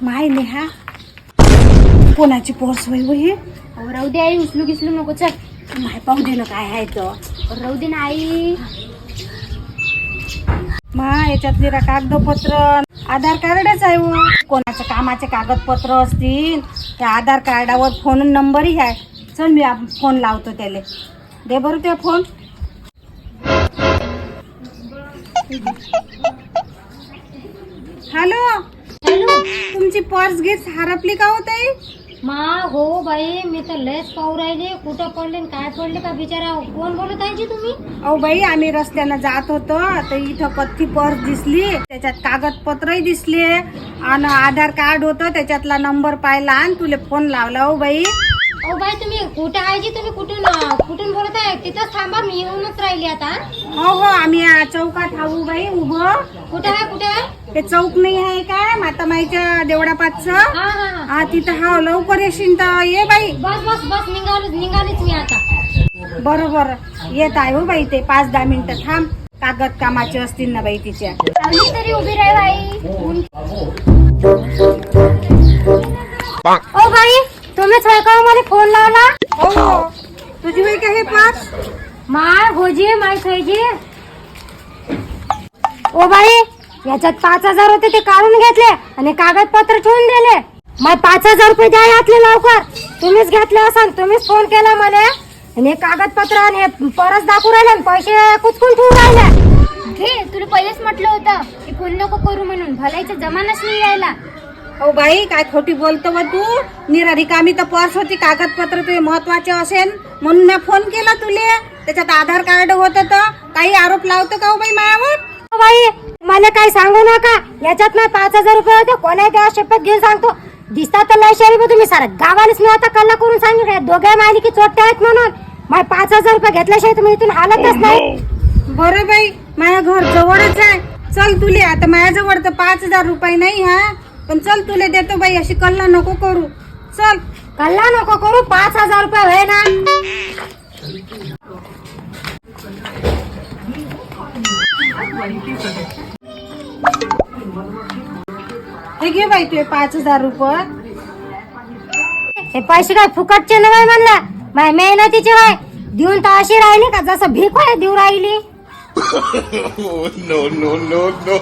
माय नेहा कोणाची पर्स होई हो हे? राहू दे आई, उचलू गिसलू नको. चल माय पाहू दे ना काय आहे तर. राहू दे ना आई. याच्यात जरा कागदपत्र आधार कार्डच आहे हो. कोणाच्या कामाचे कागदपत्र असतील त्या आधार कार्डावर फोन नंबरही आहे. चल मी फोन लावतो त्याला. दे बरं ते फोन. Hello hello. तुमची पर्स घेत हरपली का होत आहे? हो बाई, मी तर लयच पाहू राहिले. कुठं पडले न काय पडले का बिचारा. कोण बोलत आहे जी तुम्ही? अहो बाई, आम्ही रस्त्यानं जात होतो तर इथं कच्ची पर्स दिसली. त्याच्यात कागदपत्रही दिसले आणि आधार कार्ड होतं, त्याच्यातला नंबर पाहिला आणि तुले फोन लावला. हो बाई. बाई, तुम्ही कुठं आहे जी? तुम्ही कुठून बोलत आहे? तिथंच थांबा, मी येऊनच राहिली आता. हो आम्ही चौकात आहो बाई उभं. कुठं आहे? ते चौक नाही आहे का मातामाईच्या देवळापासचं? हा हा हा. हा तिथं. हा लवकर येशील तर ये बाई. बस निघालीच मी आता. बरोबर येत आहे हो बाई. ते 5-10 मिनिटं थांब. कागद कामाचे असतील ना बाई तिच्या. चांगली तरी उभी राह बाई. ओ बाई, तुम्हीच आहे का? मला फोन लावला. हो तुझी बाई का हे पास? होजी माय थैजी. ओ बाई, याच्यात 5,000 होते, ते काढून घेतले आणि कागदपत्र ठेवून दिले. मग 5,000 रुपये द्या यातले लवकर. तुम्हीच घेतले असाल, तुम्हीच फोन केला मला आणि कागदपत्र आणि हे परत दाखवू राहिले, पैसे कुचकून ठेवून राहिले. घे, तुला पहिलेच म्हटलं होतं की फोन नको करू म्हणून. भलायचा जमानाच नाही यायला. हो बाई, काय खोटी बोलतो व तू. निरा रिकामी तर पर्स होती. कागदपत्र तुझे महत्वाचे असेल म्हणून मी फोन केला तुले. त्याच्यात आधार कार्ड होत तर काही आरोप लावतो का हो बाई मायावर? बाई, मला काही सांगू नका. याच्यात नाही 5,000 रुपये होते. कोणा त्या शपथ घेऊन सांगतो. दिसतात तर लय शरीफ तुम्ही. सारा गावालाच मी आता कल्ला करून सांगितलं दोघे मालिकी चोट्टे आहेत म्हणून. 5,000 रुपये घेतल्याशिवाय तुम्ही इथून हालतच नाही. बरं बाई, माझ्या घर जवळच आहे. चल तुले आता माझ्याजवळ तर 5,000 रुपये नाही. हा पण चल तुले देतो बाई. अशी कल्ला नको करू. चल. कल्ला नको करू. 5,000 रुपये होय ना. हे घे बाई तुझे 5,000 रुपये. हे पैसे काय फुकटचे नाही म्हणला. माझ्या मेहनतीचे वाय. देऊन तर अशी राहिली का जसं भीक देऊ राहिली. No.